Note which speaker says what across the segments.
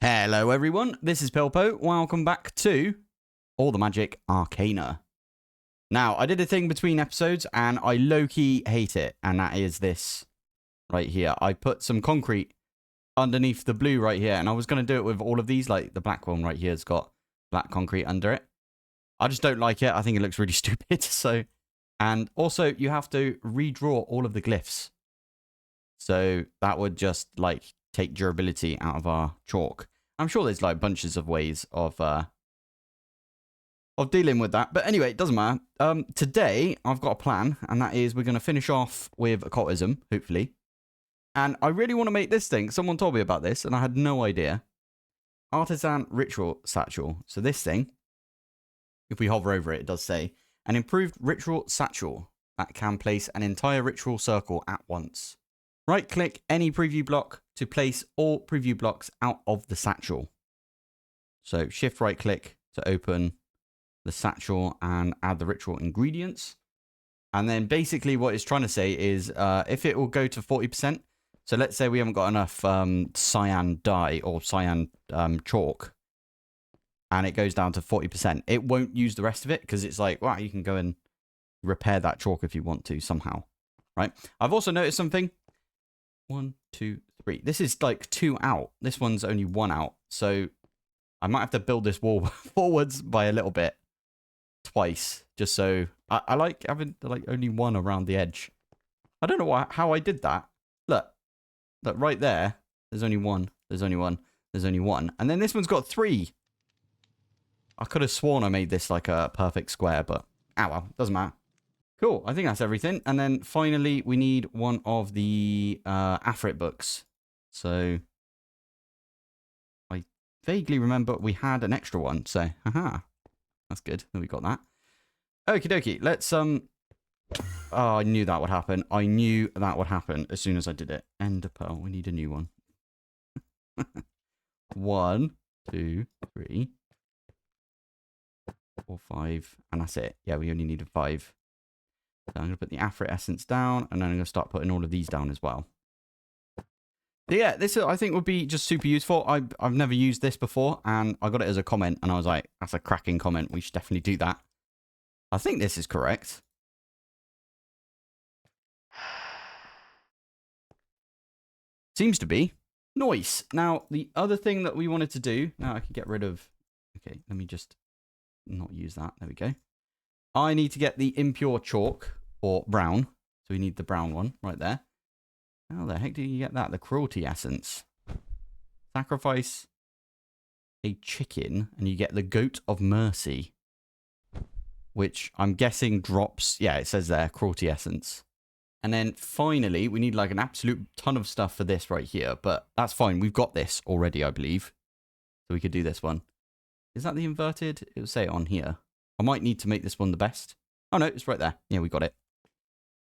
Speaker 1: Hello everyone, this is Pilpoh. Welcome back to all the Magic Arcana. Now, I did a thing between episodes and I low-key hate it, and that is this right here. I put some concrete underneath the blue right here, and I was going to do it with all of these, like the black one right here has got black concrete under it. I just don't like it. I think it looks really stupid. And also you have to redraw all of the glyphs. So that would just like take durability out of our chalk. I'm sure there's like bunches of ways of dealing with that. But anyway, it doesn't matter. Today I've got a plan, and that is we're going to finish off with Occultism, hopefully. And I really want to make this thing. Someone told me about this, and I had no idea. Artisan Ritual Satchel. So this thing, if we hover over it, it does say an improved ritual satchel that can place an entire ritual circle at once. Right-click any preview block to place all preview blocks out of the satchel. So shift right-click to open the satchel and add the ritual ingredients. And then basically what it's trying to say is if it will go to 40%. So let's say we haven't got enough cyan dye or cyan chalk, and it goes down to 40%. It won't use the rest of it because it's like, wow, you can go and repair that chalk if you want to somehow, right? I've also noticed something. 1, 2, 3. This is like 2 out. This one's only 1 out. So I might have to build this wall forwards by a little bit twice, just so I like having like only 1 around the edge. I don't know how I did that. Look right there. There's only 1. There's only 1. There's only 1. And then this one's got 3. I could have sworn I made this like a perfect square, but oh well, doesn't matter. Cool, I think that's everything. And then finally, we need one of the Afrit books. So I vaguely remember we had an extra one. So, haha, that's good. We got that. Okie dokie, let's Oh, I knew that would happen. I knew that would happen as soon as I did it. Ender pearl. We need a new one. 1, 2, 3, 4, 5, and that's it. Yeah, we only needed 5. So I'm going to put the Afrit essence down, and then I'm going to start putting all of these down as well. But yeah, this I think would be just super useful. I've never used this before, and I got it as a comment, and I was like, that's a cracking comment. We should definitely do that. I think this is correct. Seems to be. Nice. Now, the other thing that we wanted to do... Now I can get rid of... Okay, let me just not use that. There we go. I need to get the impure chalk, or brown. So we need the brown one right there. How the heck do you get that? The cruelty essence. Sacrifice a chicken, and you get the goat of mercy. Which I'm guessing drops... Yeah, it says there, cruelty essence. And then finally, we need like an absolute ton of stuff for this right here. But that's fine. We've got this already, I believe. So we could do this one. Is that the inverted? It will say it on here. I might need to make this one the best. Oh, no, it's right there. Yeah, we got it.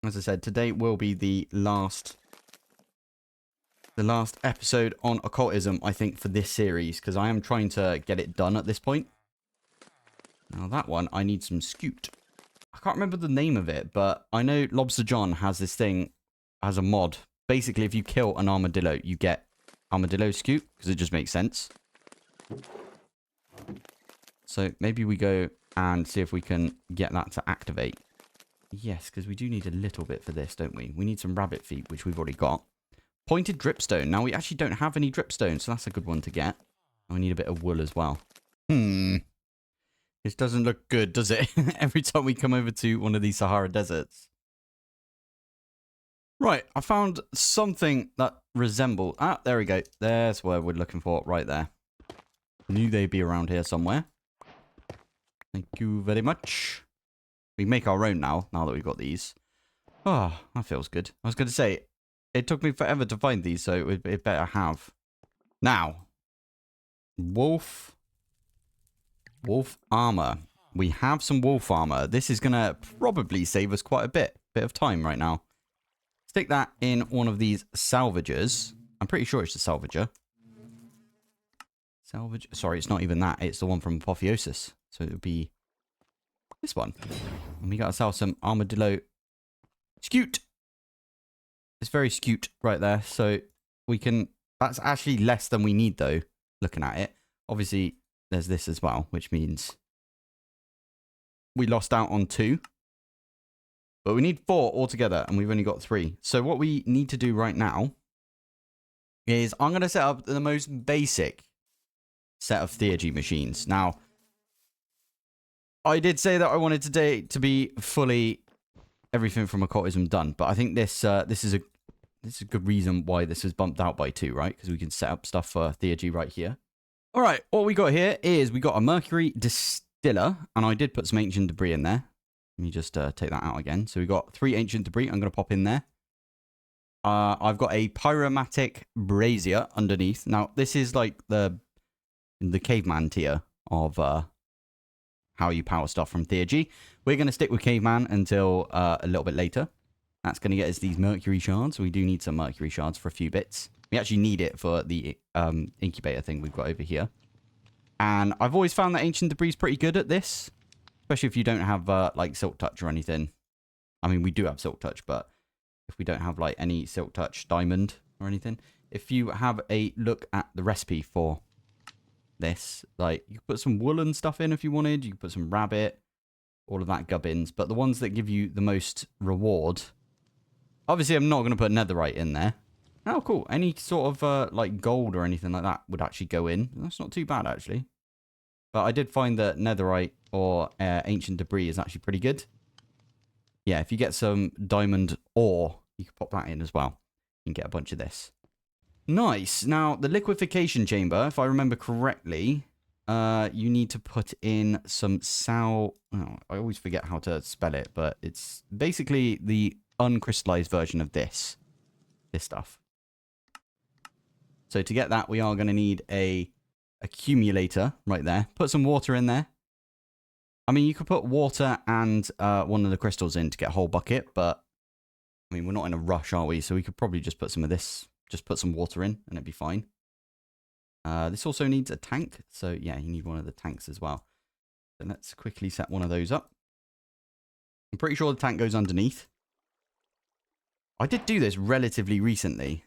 Speaker 1: As I said, today will be the last episode on occultism, I think, for this series, because I am trying to get it done at this point. Now, that one, I need some scoot. I can't remember the name of it, but I know Lobster John has this thing as a mod. Basically, if you kill an armadillo, you get armadillo scoot, because it just makes sense. So maybe we go and see if we can get that to activate. Yes, because we do need a little bit for this, don't we? We need some rabbit feet, which we've already got. Pointed dripstone. Now, we actually don't have any dripstone, so that's a good one to get. And we need a bit of wool as well. This doesn't look good, does it? Every time we come over to one of these Sahara deserts. Right, I found something that resembles... Ah, there we go. There's where we're looking for, right there. Knew they'd be around here somewhere. Thank you very much. We can make our own now that we've got these. Oh, that feels good. I was going to say, it took me forever to find these, so it better have. Now, wolf armor. We have some wolf armor. This is going to probably save us quite a bit of time right now. Stick that in one of these salvagers. I'm pretty sure it's a salvager. Salvage. Sorry, it's not even that. It's the one from Apotheosis. So it would be this one. And we got ourselves some armadillo scoot. It's very scoot right there. So we can... That's actually less than we need, though. looking at it. Obviously, there's this as well, which means we lost out on 2. But we need 4 altogether, and we've only got 3. So what we need to do right now is I'm going to set up the most basic set of Theurgy machines. Now, I did say that I wanted today to be fully everything from Occultism done, but I think this is a good reason why this is bumped out by 2, right? Because we can set up stuff for Theurgy right here. All right, what we got here is we got a mercury distiller, and I did put some ancient debris in there. Let me just take that out again. So we got 3 ancient debris. I'm going to pop in there. I've got a pyromatic brazier underneath. Now, this is like the caveman tier of how you power stuff from Theurgy. We're going to stick with caveman until a little bit later. That's going to get us these mercury shards. We do need some mercury shards for a few bits. We actually need it for the incubator thing we've got over here. And I've always found that ancient debris is pretty good at this. Especially if you don't have, like, Silk Touch or anything. I mean, we do have Silk Touch, but if we don't have, like, any Silk Touch diamond or anything. If you have a look at the recipe for this, like, you could put some woolen stuff in if you wanted. You could put some rabbit, all of that gubbins. But the ones that give you the most reward... Obviously, I'm not going to put netherite in there. Oh, cool. Any sort of, like, gold or anything like that would actually go in. That's not too bad, actually. But I did find that netherite or ancient debris is actually pretty good. Yeah, if you get some diamond ore, you can pop that in as well. You can get a bunch of this. Nice. Now, the liquefaction chamber, if I remember correctly, you need to put in some sal... Oh, I always forget how to spell it, but it's basically the uncrystallized version of this stuff. So to get that, we are going to need a accumulator right there. Put some water in there. I mean, you could put water and one of the crystals in to get a whole bucket, but I mean, we're not in a rush, are we? So we could probably just put some of this, just put some water in and it'd be fine. This also needs a tank. So yeah, you need one of the tanks as well. So let's quickly set one of those up. I'm pretty sure the tank goes underneath. I did do this relatively recently,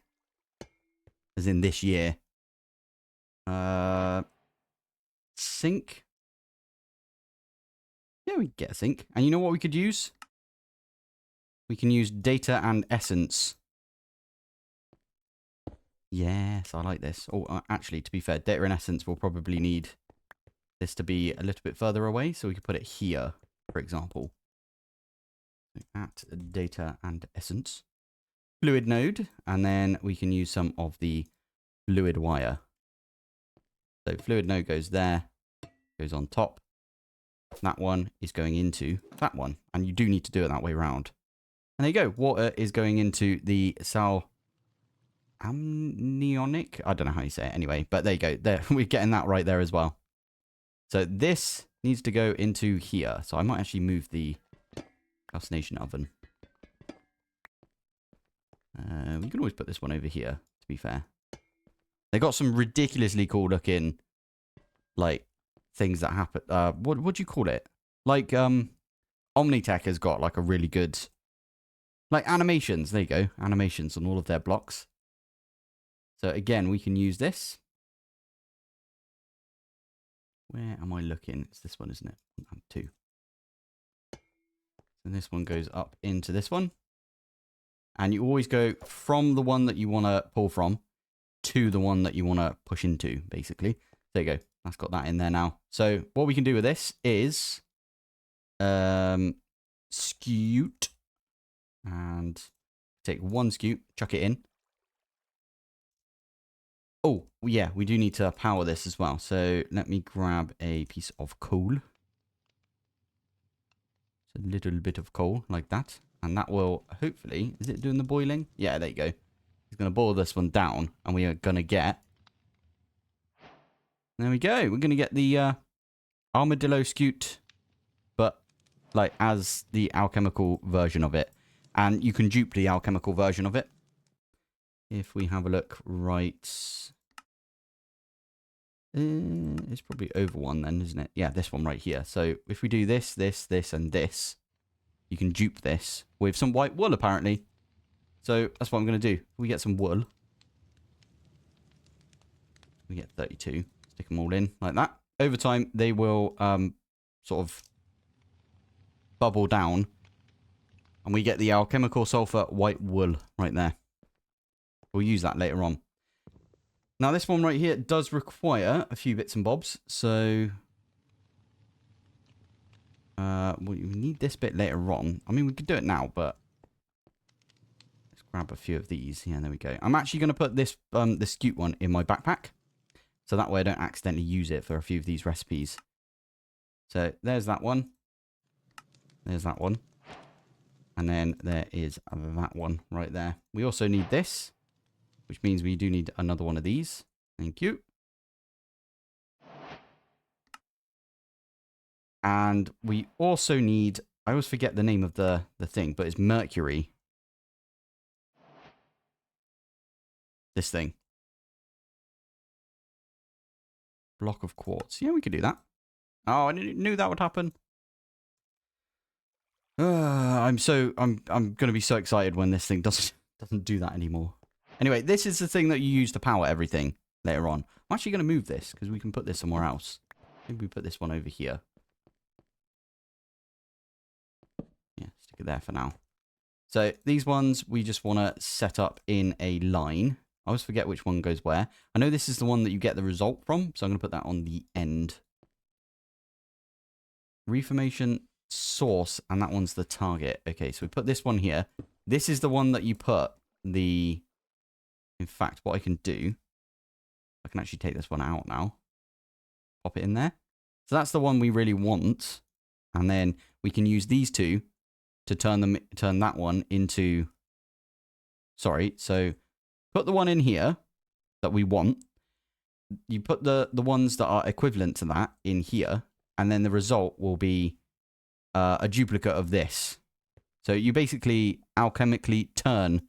Speaker 1: as in this year. Sink. Yeah, we can get a sink. And you know what we could use? We can use data and essence. Yes, I like this. Oh, actually, to be fair, data and essence will probably need this to be a little bit further away. So we could put it here, for example. At data and essence. Fluid node. And then we can use some of the fluid wire. So fluid node goes there, goes on top. That one is going into that one. And you do need to do it that way around. And there you go. Water is going into the sal amnionic. I don't know how you say it anyway. But there you go. There, we're getting that right there as well. So this needs to go into here. So I might actually move the calcination oven. We can always put this one over here, to be fair. They got some ridiculously cool looking, like, things that happen. What do you call it? Like, Omnitech has got, like, a really good, like, animations. There you go. Animations on all of their blocks. So, again, we can use this. Where am I looking? It's this one, isn't it? 2. And this one goes up into this one. And you always go from the one that you want to pull from to the one that you want to push into, basically. There you go. That's got that in there now. So what we can do with this is scute. And take one scute, chuck it in. Oh, yeah, we do need to power this as well. So let me grab a piece of coal. A little bit of coal like that. And that will hopefully... Is it doing the boiling? Yeah, there you go. It's going to boil this one down. And we are going to get... There we go. We're going to get the armadillo scute. But like as the alchemical version of it. And you can dupe the alchemical version of it. If we have a look right... it's probably over one then, isn't it? Yeah, this one right here. So if we do this, this, this, and this... You can dupe this with some white wool, apparently. So that's what I'm going to do. We get some wool. We get 32. Stick them all in like that. Over time, they will sort of bubble down. And we get the alchemical sulfur white wool right there. We'll use that later on. Now, this one right here does require a few bits and bobs. So, we need this bit later on. I mean, we could do it now, but let's grab a few of these. Yeah, there we go. I'm actually going to put this the scute one in my backpack. So that way I don't accidentally use it for a few of these recipes. So there's that one. There's that one. And then there is that one right there. We also need this, which means we do need another one of these. Thank you. And we also need, I always forget the name of the thing, but it's mercury. This thing. Block of quartz. Yeah, we could do that. Oh, I knew that would happen. I'm going to be so excited when this thing doesn't do that anymore. Anyway, this is the thing that you use to power everything later on. I'm actually going to move this because we can put this somewhere else. Maybe we put this one over here. Yeah, stick it there for now. So these ones we just want to set up in a line. I always forget which one goes where. I know this is the one that you get the result from, so I'm going to put that on the end. Reformation source, and that one's the target. Okay, so we put this one here. This is the one that you put the... In fact, what I can do, I can actually take this one out now. Pop it in there. So that's the one we really want. And then we can use these two to turn that one into... Sorry, so put the one in here that we want. You put the ones that are equivalent to that in here. And then the result will be a duplicate of this. So you basically alchemically turn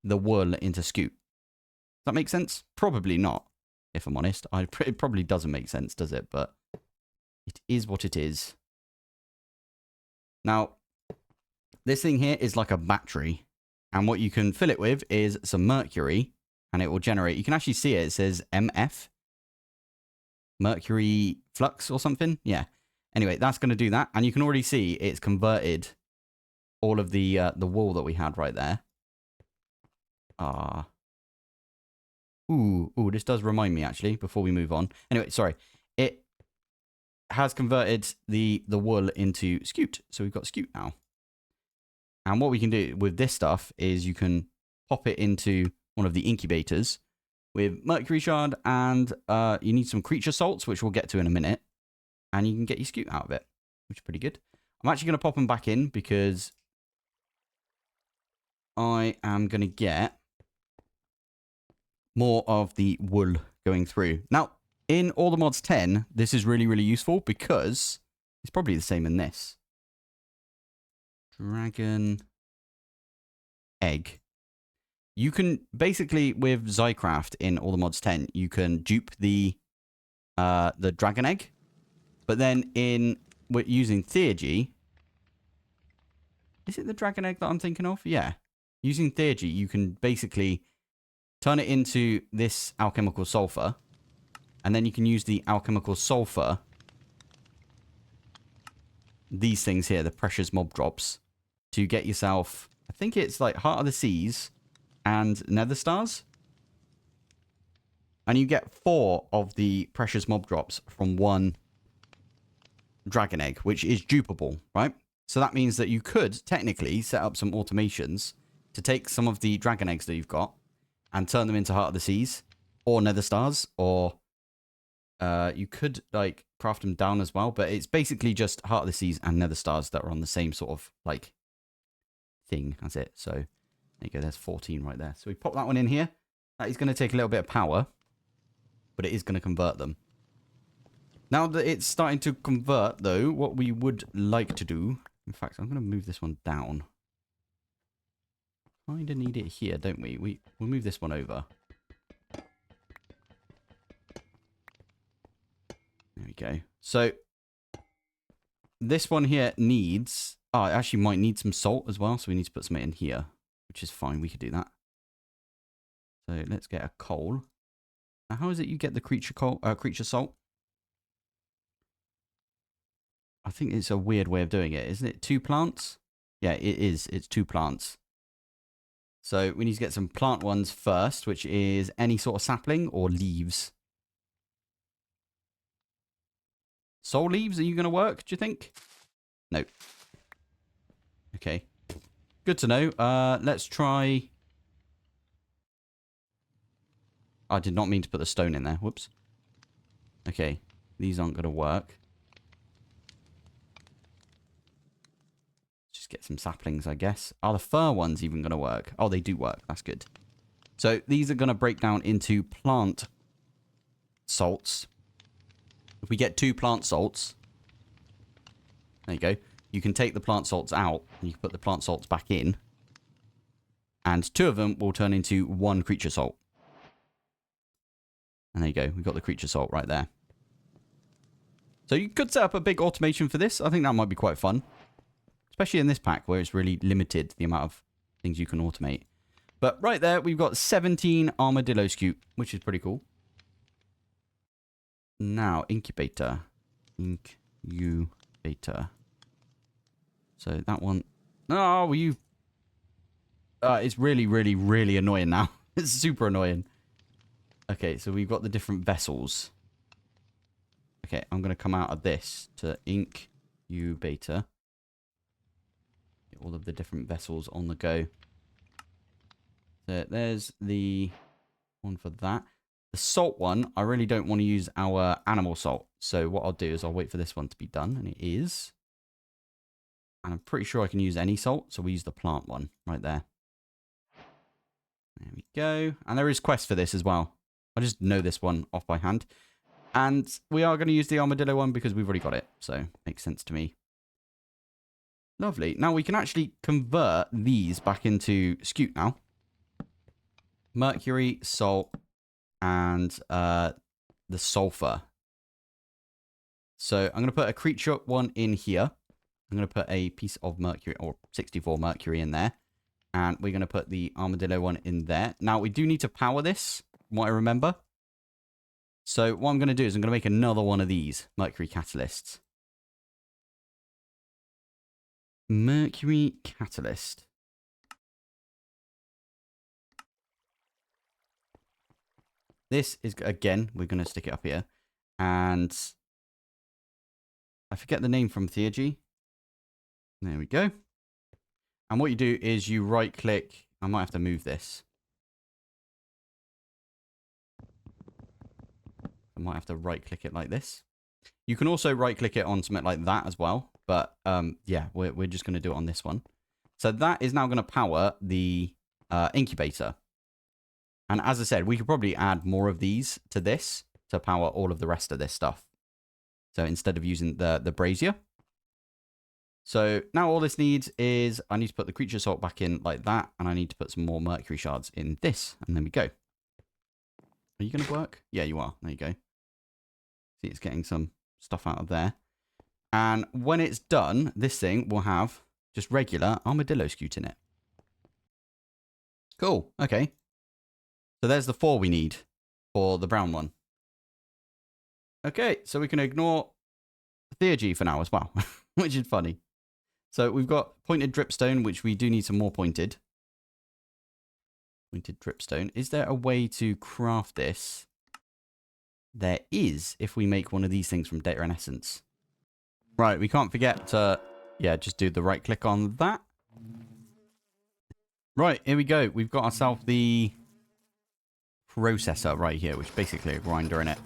Speaker 1: the wool into scute. Does that make sense? Probably not, if I'm honest. It probably doesn't make sense, does it? But it is what it is. Now, this thing here is like a battery. And what you can fill it with is some mercury. And it will generate... You can actually see it. It says MF. Mercury flux or something. Yeah. Anyway, that's going to do that. And you can already see it's converted all of the wool that we had right there. Ooh, this does remind me, actually, before we move on. Anyway, sorry. It has converted the wool into scute. So we've got scute now. And what we can do with this stuff is you can pop it into one of the incubators with mercury shard, and you need some creature salts, which we'll get to in a minute. And you can get your scute out of it, which is pretty good. I'm actually going to pop them back in because I am going to get more of the wool going through. Now, in allthemods 10, this is really, really useful because it's probably the same in this. Dragon egg. You can basically, with Zycraft in allthemods 10, you can dupe the dragon egg. But then we're using Theurgy. Is it the dragon egg that I'm thinking of? Yeah. Using Theurgy, you can basically turn it into this alchemical sulfur. And then you can use the alchemical sulfur. These things here, the precious mob drops. To get yourself, I think it's like Heart of the Seas and Nether Stars. And you get 4 of the precious mob drops from one dragon egg, which is dupeable, right? So that means that you could technically set up some automations to take some of the dragon eggs that you've got and turn them into Heart of the Seas or Nether Stars, or you could like craft them down as well, but it's basically just Heart of the Seas and Nether Stars that are on the same sort of like thing as it. So there you go, there's 14 right there. So we pop that one in here. That is going to take a little bit of power, but it is going to convert them. Now that it's starting to convert, though, what we would like to do... In fact, I'm going to move this one down. Kind of need it here, don't we? We'll move this one over. There we go. So, this one here needs... Oh, it actually might need some salt as well, so we need to put some in here, which is fine. We could do that. So, let's get a coal. Now, how is it you get the creature salt? I think it's a weird way of doing it. Isn't it 2 plants? Yeah, it is. It's 2 plants. So we need to get some plant ones first, which is any sort of sapling or leaves. Soul leaves, are you going to work, do you think? No. Okay. Good to know. Let's try... I did not mean to put the stone in there. Whoops. Okay. These aren't going to work. Just get some saplings, I guess. Are the fir ones even going to work? Oh, they do work. That's good. So these are going to break down into plant salts. If we get 2 plant salts, there you go. You can take the plant salts out, and you can put the plant salts back in. And 2 of them will turn into 1 creature salt. And there you go. We've got the creature salt right there. So you could set up a big automation for this. I think that might be quite fun. Especially in this pack where it's really limited the amount of things you can automate. But right there, we've got 17 armadillo scute, which is pretty cool. Now, incubator. Incubator. So that one... Oh, you... it's really, really, really annoying now. It's super annoying. Okay, so we've got the different vessels. Okay, I'm going to come out of this to incubator. Get all of the different vessels on the go. So there's the one for that. The salt one, I really don't want to use our animal salt. So what I'll do is I'll wait for this one to be done, and it is. And I'm pretty sure I can use any salt, so we use the plant one right there. There we go. And there is quest for this as well. I just know this one off by hand. And we are going to use the armadillo one because we've already got it. So makes sense to me. Lovely. Now we can actually convert these back into scute now. Mercury, salt, and the sulfur. So I'm going to put a creature one in here. I'm going to put a piece of mercury, or 64 mercury in there. And we're going to put the armadillo one in there. Now we do need to power this, from what I remember. So what I'm going to do is I'm going to make another one of these mercury catalysts. Mercury catalyst. This is, again, we're going to stick it up here. And I forget the name from Theurgy. There we go. And what you do is you right click. I might have to move this. I might have to right click it like this. You can also right click it on something like that as well. But yeah, we're just going to do it on this one. So that is now going to power the incubator. And as I said, we could probably add more of these to this to power all of the rest of this stuff. So instead of using the brazier. So now all this needs is I need to put the creature salt back in like that. And I need to put some more mercury shards in this. And then we go. Are you going to work? Yeah, you are. There you go. See, it's getting some stuff out of there. And when it's done, this thing will have just regular armadillo scute in it. Cool. Okay. So there's the 4 we need for the brown one. Okay, so we can ignore Theurgy for now as well, which is funny. So we've got pointed dripstone, which we do need some more pointed. Pointed dripstone. Is there a way to craft this? There is, if we make one of these things from data and essence. Right, we can't forget to, yeah, just do the right click on that. Right, here we go. We've got ourselves the processor right here, which is basically a grinder in it.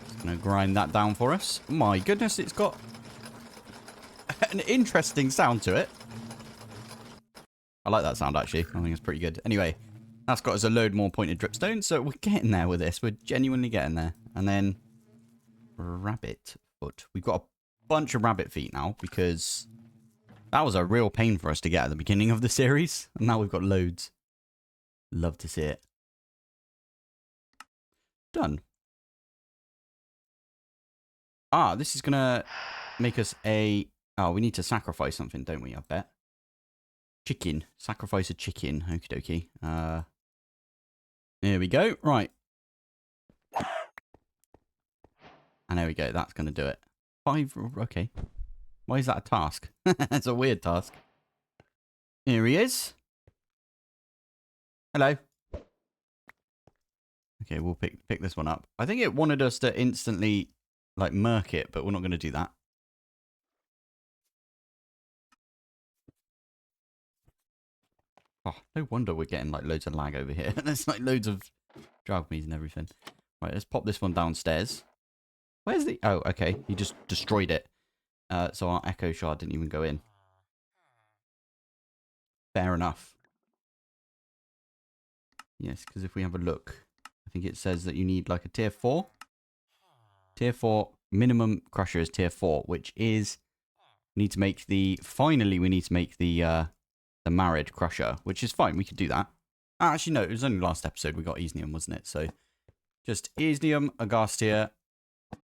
Speaker 1: It's going to grind that down for us. My goodness, it's got an interesting sound to it. I like that sound, actually. I think it's pretty good. Anyway, that's got us a load more pointed dripstone, so we're getting there with this. We're genuinely getting there. And then rabbit foot. We've got a bunch of rabbit feet now because that was a real pain for us to get at the beginning of the series. And now we've got loads. Love to see it. Done. Ah, this is going to make us a... Oh, we need to sacrifice something, don't we? I bet. Chicken. Sacrifice a chicken. Okie dokie. There we go. Right. And there we go. That's going to do it. 5. Okay. Why is that a task? It's a weird task. Here he is. Hello. Okay, we'll pick this one up. I think it wanted us to instantly, like, murk it, but we're not going to do that. Oh, no wonder we're getting, like, loads of lag over here. There's, like, loads of dragmees and everything. Right, let's pop this one downstairs. Where's the... Oh, okay. He just destroyed it. So our echo shard didn't even go in. Fair enough. Yes, because if we have a look, I think it says that you need like a tier 4. Tier 4 minimum crusher is tier 4, which is we need to make the finally we need to make the married crusher, which is fine. We could do that. Actually, no, it was only last episode we got Easnium, wasn't it? So just Easnium, Agastia,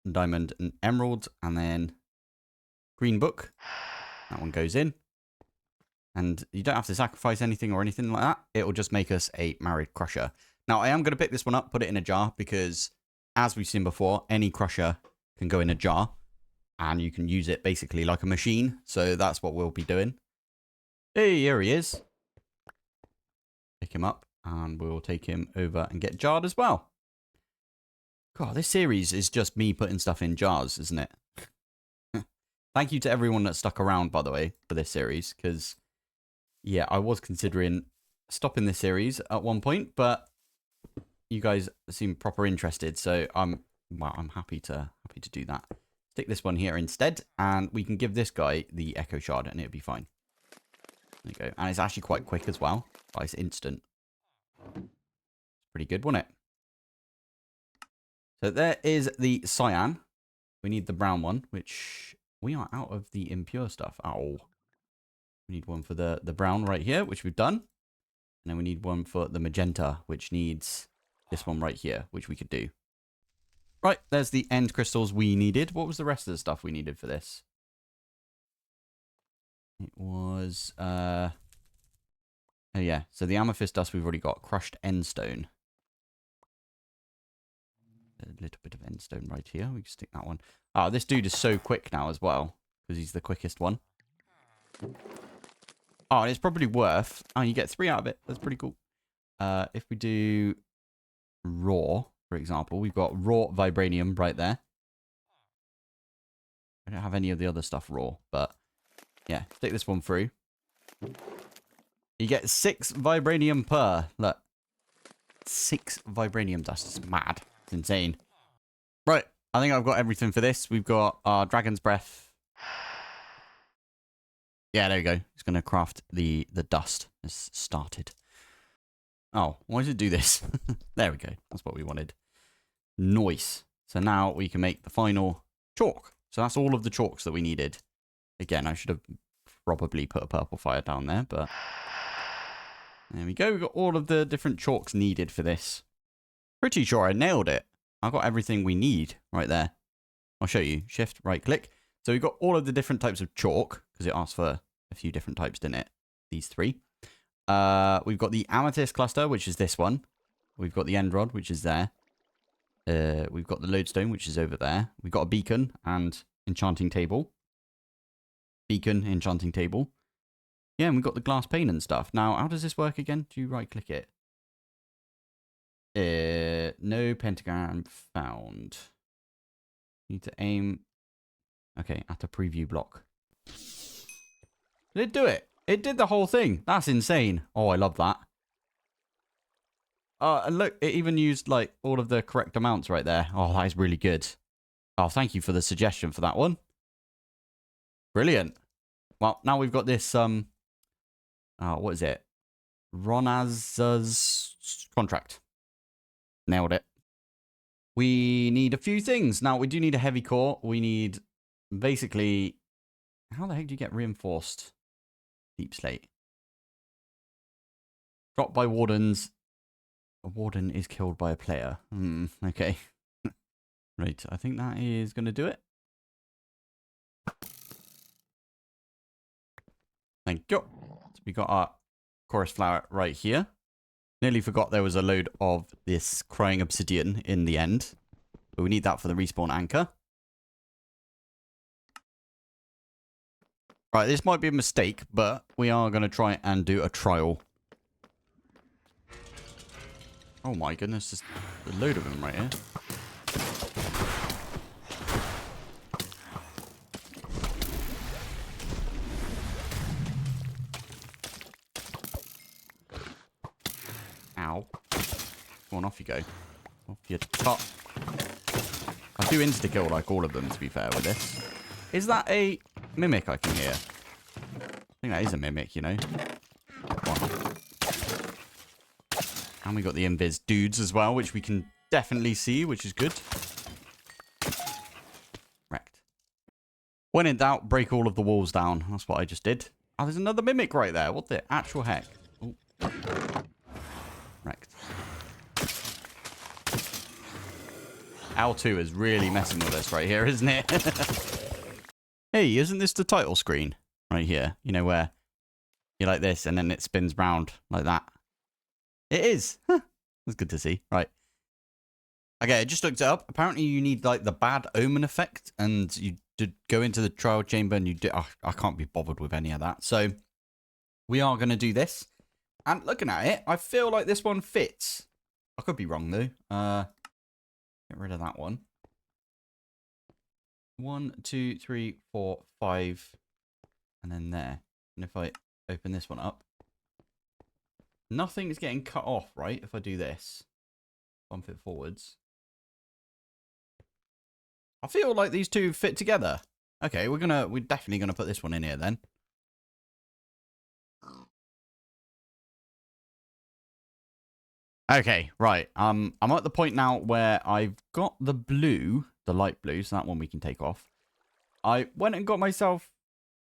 Speaker 1: Diamond, and Emerald, and then Green Book. That one goes in. And you don't have to sacrifice anything or anything like that. It will just make us a married crusher. Now, I am going to pick this one up, put it in a jar, because as we've seen before, any crusher can go in a jar. And you can use it basically like a machine. So that's what we'll be doing. Hey, here he is. Pick him up, and we'll take him over and get jarred as well. God, this series is just me putting stuff in jars, isn't it? Thank you to everyone that stuck around, by the way, for this series, because... yeah, I was considering stopping this series at one point, but you guys seem proper interested, so I'm happy to do that. Stick this one here instead, and we can give this guy the Echo Shard, and it'll be fine. There you go, and it's actually quite quick as well. But it's instant. Pretty good, wasn't it? So there is the cyan. We need the brown one, which we are out of the impure stuff. Oh. We need one for the brown right here, which we've done. And then we need one for the magenta, which needs this one right here, which we could do. Right, there's the end crystals we needed. What was the rest of the stuff we needed for this? It was... oh, yeah. So the amethyst dust we've already got. Crushed endstone. A little bit of endstone right here. We can stick that one. Oh, this dude is so quick now as well, because he's the quickest one. Oh, and it's probably worth... oh, you get 3 out of it. That's pretty cool. If we do raw, for example, we've got raw vibranium right there. I don't have any of the other stuff raw, but yeah, stick this one through. You get 6 vibranium per. Look. 6 vibranium dust. It's mad. It's insane. Right. I think I've got everything for this. We've got our dragon's breath. Yeah, there we go. It's going to craft the dust. It's started. Oh, why does it do this? There we go. That's what we wanted. Nice. So now we can make the final chalk. So that's all of the chalks that we needed. Again, I should have probably put a purple fire down there, but... there we go. We've got all of the different chalks needed for this. Pretty sure I nailed it. I've got everything we need right there. I'll show you. Shift, right click. So we've got all of the different types of chalk, because it asked for a few different types, didn't it? These 3. We've got the amethyst cluster, which is this one. We've got the end rod, which is there. We've got the lodestone, which is over there. We've got a beacon and enchanting table. Beacon, enchanting table. Yeah, and we've got the glass pane and stuff. Now, how does this work again? Do you right click it? No pentagram found. Need to aim... okay, at a preview block. Did it do it? It did the whole thing. That's insane. Oh, I love that. And look, it even used, like, all of the correct amounts right there. Oh, that is really good. Oh, thank you for the suggestion for that one. Brilliant. Well, now we've got this, what is it? Ronaz's contract. Nailed it. We need a few things. Now, we do need a heavy core. We need... basically, how the heck do you get reinforced deep slate? Dropped by wardens. A warden is killed by a player. Okay. Right, I think that is going to do it. Thank you. So we got our chorus flower right here. Nearly forgot there was a load of this crying obsidian in the end. But we need that for the respawn anchor. Right, this might be a mistake, but we are going to try and do a trial. Oh my goodness, there's a load of them right here. Ow. Go on, off you go. Off you top. I do insta-kill like all of them, to be fair with this. Is that a mimic I can hear? I think that is a mimic, you know. And we got the invis dudes as well, which we can definitely see, which is good. Wrecked. When in doubt, break all of the walls down. That's what I just did. Oh, there's another mimic right there. What the actual heck? Oh. Wrecked. L2 is really messing with us right here, isn't it? Hey, isn't this the title screen? Right here. You know, where you're like this and then it spins round like that. It is. That's good to see. Right. Okay, I just looked it up. Apparently you need like the bad omen effect and you did go into the trial chamber and you do. Oh, I can't be bothered with any of that. So we are going to do this. And looking at it, I feel like this one fits. I could be wrong though. Get rid of that one. 1, 2, 3, 4, 5. And then there. And if I open this one up. Nothing is getting cut off, right? If I do this. Bump it forwards. I feel like these two fit together. Okay, we're definitely gonna put this one in here then. Okay, right. I'm at the point now where I've got the blue, the light blue, so that one we can take off. I went and got myself.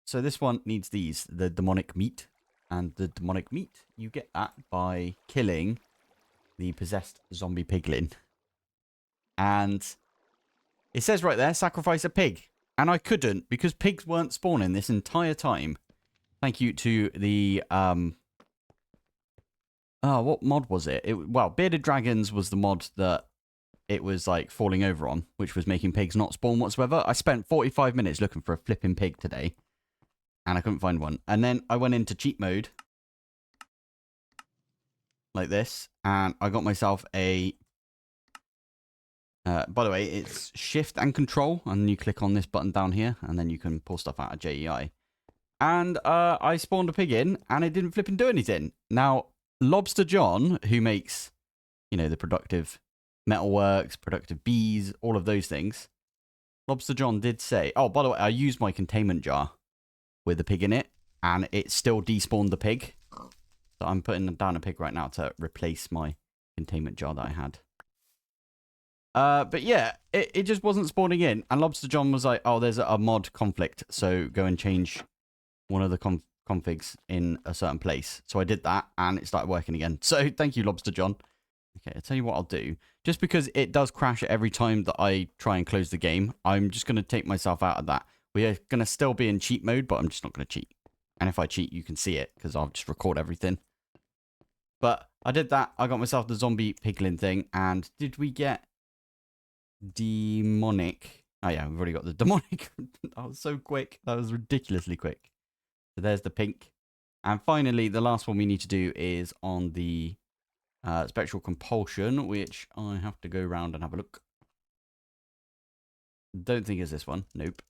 Speaker 1: So this one needs these, the demonic meat. And the demonic meat, you get that by killing the possessed zombie piglin. And it says right there, sacrifice a pig. And I couldn't because pigs weren't spawning this entire time. Thank you to the, oh, what mod was it? Well, Bearded Dragons was the mod that it was like falling over on, which was making pigs not spawn whatsoever. I spent 45 minutes looking for a flipping pig today. And I couldn't find one. And then I went into cheat mode. Like this. And I got myself a... by the way, it's shift and control. And you click on this button down here. And then you can pull stuff out of JEI. And I spawned a pig in. And it didn't flip and do anything. Now, Lobster John, who makes, you know, the productive metalworks, productive bees, all of those things. Lobster John did say... Oh, by the way, I used my containment jar with the pig in it, and it still despawned the pig. So I'm putting down a pig right now to replace my containment jar that I had. But yeah, it just wasn't spawning in, and Lobster John was like, oh, there's a mod conflict, so go and change one of the configs in a certain place. So I did that, and it started working again. So thank you, Lobster John. Okay, I'll tell you what I'll do. Just because it does crash every time that I try and close the game, I'm just going to take myself out of that. We are going to still be in cheat mode, but I'm just not going to cheat. And if I cheat, you can see it, because I'll just record everything. But I did that. I got myself the zombie piglin thing. And did we get demonic? Oh, yeah, we've already got the demonic. That was so quick. That was ridiculously quick. So there's the pink. And finally, the last one we need to do is on the spectral compulsion, which I have to go around and have a look. Don't think it's this one. Nope.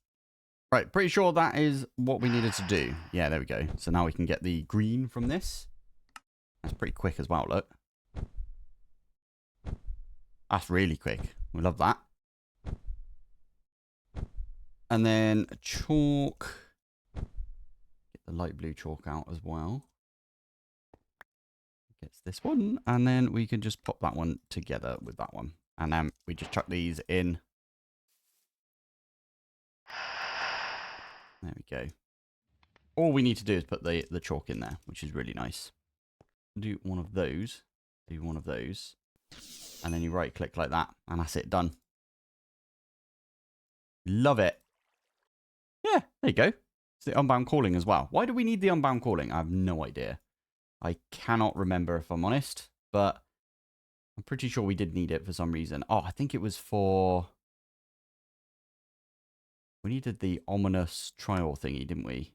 Speaker 1: Right, pretty sure that is what we needed to do. Yeah, there we go. So now we can get the green from this. That's pretty quick as well, look. That's really quick. We love that. And then chalk. Get the light blue chalk out as well. Gets this one. And then we can just pop that one together with that one. And then we just chuck these in. There we go. All we need to do is put the chalk in there, which is really nice. Do one of those. Do one of those. And then you right click like that. And that's it, done. Love it. Yeah, there you go. It's the Unbound Calling as well. Why do we need the Unbound Calling? I have no idea. I cannot remember if I'm honest. But I'm pretty sure we did need it for some reason. Oh, I think it was for... We needed the ominous trial thingy, didn't we?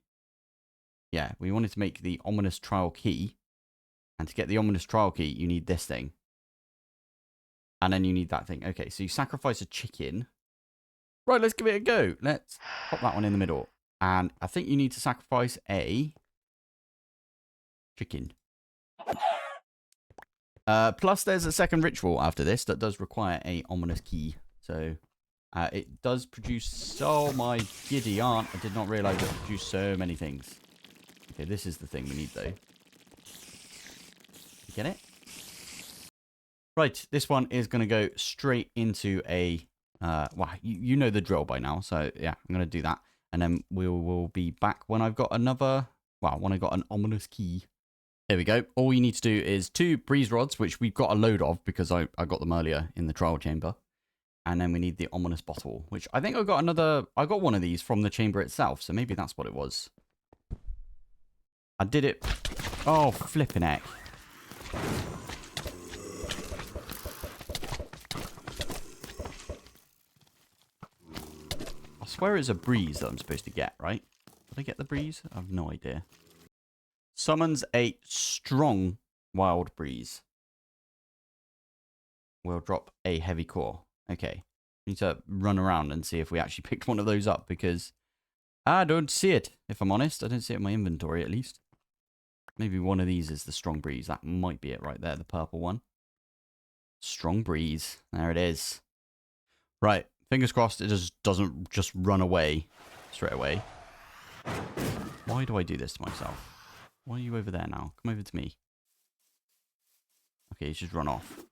Speaker 1: Yeah, we wanted to make the ominous trial key. And to get the ominous trial key, you need this thing. And then you need that thing. Okay, so you sacrifice a chicken. Right, let's give it a go. Let's pop that one in the middle. And I think you need to sacrifice a chicken. Plus, there's a second ritual after this that does require a ominous key. So, it does produce... Oh, my giddy aunt. I did not realize it produced so many things. Okay, this is the thing we need, though. You get it? Right, this one is going to go straight into a... well, you know the drill by now. So, yeah, I'm going to do that. And then we'll be back when I've got another... Well, when I've got an ominous key. There we go. All you need to do is 2 breeze rods, which we've got a load of because I got them earlier in the trial chamber. And then we need the ominous bottle, which I think I got one of these from the chamber itself. So maybe that's what it was. I did it. Oh, flipping heck. I swear it's a breeze that I'm supposed to get, right? Did I get the breeze? I have no idea. Summons a strong wild breeze. We'll drop a heavy core. Okay. We need to run around and see if we actually picked one of those up because I don't see it, if I'm honest. I don't see it in my inventory, at least. Maybe one of these is the strong breeze. That might be it right there, the purple one. Strong breeze. There it is. Right. Fingers crossed it just doesn't just run away straight away. Why do I do this to myself? Why are you over there now? Come over to me. Okay, it's just run off.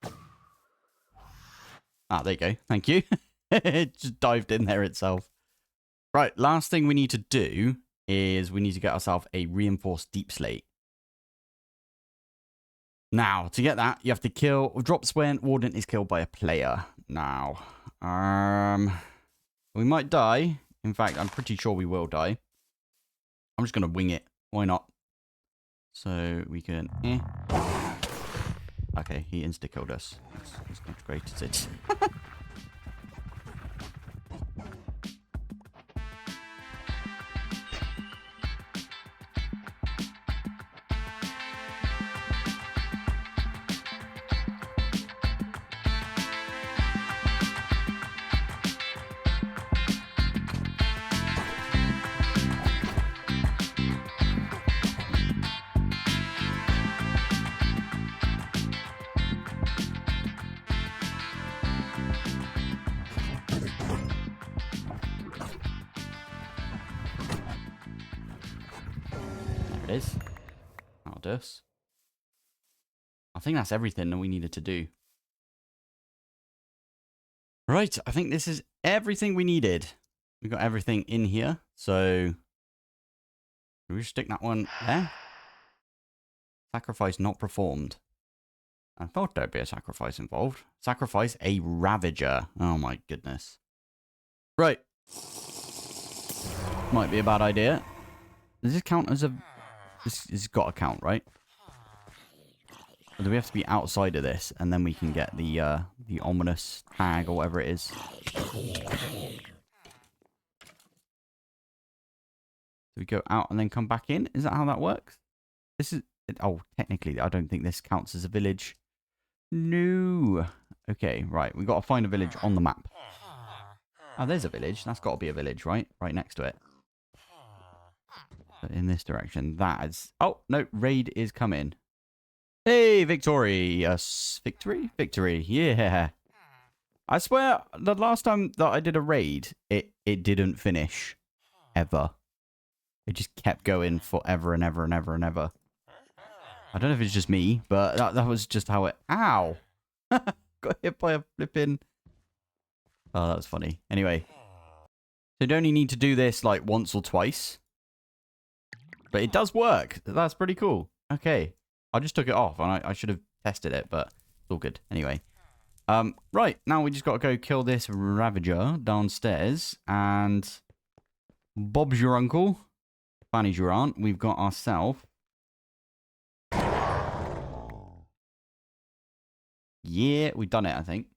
Speaker 1: Ah, there you go. Thank you. It just dived in there itself. Right, last thing we need to do is we need to get ourselves a reinforced deep slate. Now, to get that, you have to kill... Drops when Warden is killed by a player. Now, we might die. In fact, I'm pretty sure we will die. I'm just going to wing it. Why not? So we can... Okay, he insta-killed us. That's not great, is it? Is. That'll do us. I think that's everything that we needed to do. Right, I think this is everything we needed. We got everything in here, so we just stick that one there. Sacrifice not performed. I thought there'd be a sacrifice involved. Sacrifice a Ravager. Oh my goodness. Right. Might be a bad idea. Does this count as a... This has got to count, right? Or do we have to be outside of this and then we can get the ominous tag or whatever it is? Do we go out and then come back in? Is that how that works? This is... Oh, technically, I don't think this counts as a village. No. Okay, right. We've got to find a village on the map. Oh, there's a village. That's got to be a village, right? Right next to it. In this direction. That is... Oh, no. Raid is coming. Hey, victory. Yes. Victory? Victory. Yeah. I swear, the last time that I did a raid, it didn't finish. Ever. It just kept going forever and ever and ever and ever. I don't know if it's just me, but that was just how it... Ow! Got hit by a flipping... Oh, that was funny. Anyway. So you only need to do this like once or twice. But it does work. That's pretty cool. Okay. I just took it off and I should have tested it, but it's all good. Anyway. Right. Now we just got to go kill this Ravager downstairs. And Bob's your uncle. Fanny's your aunt. We've got ourselves. Yeah, we've done it, I think.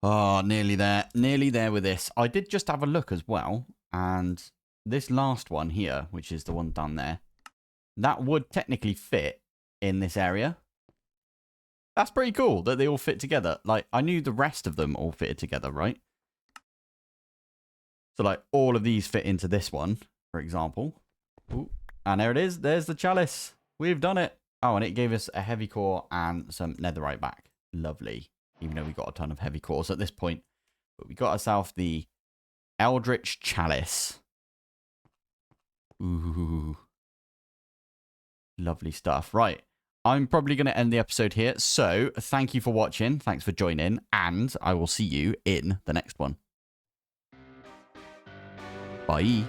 Speaker 1: Oh, nearly there. Nearly there with this. I did just have a look as well. And this last one here, which is the one down there, that would technically fit in this area. That's pretty cool that they all fit together. Like, I knew the rest of them all fitted together, right? So, like, all of these fit into this one, for example. Ooh. And there it is. There's the chalice. We've done it. Oh, and it gave us a heavy core and some netherite back. Lovely. Even though we got a ton of heavy cores at this point. But we got ourselves the Eldritch Chalice. Ooh. Lovely stuff. Right. I'm probably going to end the episode here. So, thank you for watching. Thanks for joining. And I will see you in the next one. Bye.